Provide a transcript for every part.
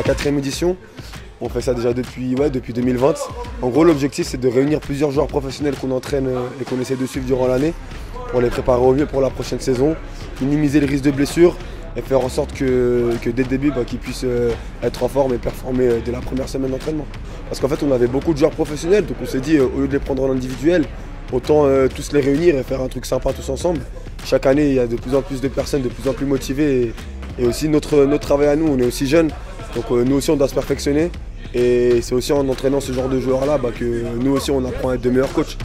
la 4e édition. On fait ça déjà depuis 2020. En gros, l'objectif, c'est de réunir plusieurs joueurs professionnels qu'on entraîne et qu'on essaie de suivre durant l'année pour les préparer au mieux pour la prochaine saison, minimiser le risque de blessure et faire en sorte que dès le début, qu'ils puissent être en forme et performer dès la première semaine d'entraînement. Parce qu'en fait, on avait beaucoup de joueurs professionnels, donc on s'est dit, au lieu de les prendre en individuel, autant tous les réunir et faire un truc sympa tous ensemble. Chaque année, il y a de plus en plus de personnes, de plus en plus motivées. Et aussi notre travail à nous, on est aussi jeunes, donc nous aussi on doit se perfectionner. Et c'est aussi en entraînant ce genre de joueurs-là que nous aussi on apprend à être de meilleurs coachs.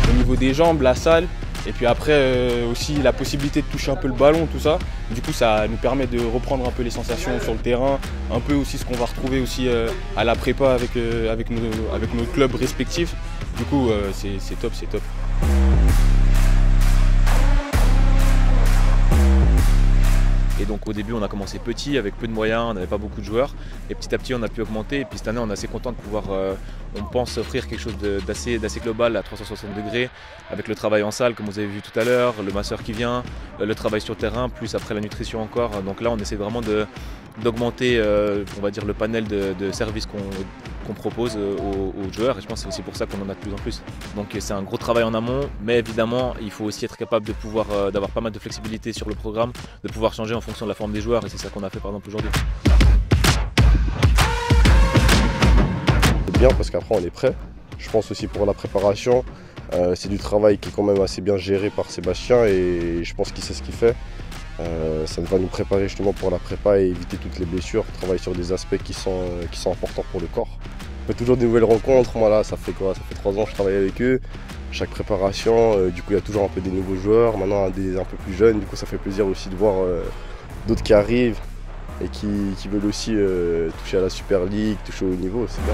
Au niveau des jambes, la salle, et puis après aussi la possibilité de toucher un peu le ballon, tout ça. Du coup ça nous permet de reprendre un peu les sensations sur le terrain, un peu aussi ce qu'on va retrouver aussi à la prépa avec nos clubs respectifs. Du coup c'est top, c'est top. Et donc au début on a commencé petit avec peu de moyens, on n'avait pas beaucoup de joueurs et petit à petit on a pu augmenter et puis cette année on est assez content de pouvoir, on pense offrir quelque chose d'assez global à 360 degrés avec le travail en salle comme vous avez vu tout à l'heure, le masseur qui vient, le travail sur le terrain, plus après la nutrition encore. Donc là on essaie vraiment d'augmenter on va dire le panel de services qu'on propose aux joueurs et je pense que c'est aussi pour ça qu'on en a de plus en plus. Donc c'est un gros travail en amont, mais évidemment il faut aussi être capable de pouvoir d'avoir pas mal de flexibilité sur le programme, de pouvoir changer en fonction de la forme des joueurs et c'est ça qu'on a fait par exemple aujourd'hui. C'est bien parce qu'après on est prêt. Je pense aussi pour la préparation, c'est du travail qui est quand même assez bien géré par Sébastien et je pense qu'il sait ce qu'il fait. Ça va nous préparer justement pour la prépa et éviter toutes les blessures, travailler sur des aspects qui sont importants pour le corps. On fait toujours des nouvelles rencontres, moi là ça fait 3 ans que je travaille avec eux. Chaque préparation, du coup il y a toujours un peu des nouveaux joueurs, maintenant des un peu plus jeunes, du coup ça fait plaisir aussi de voir d'autres qui arrivent et qui veulent aussi toucher à la Super League, toucher au haut niveau, c'est bien.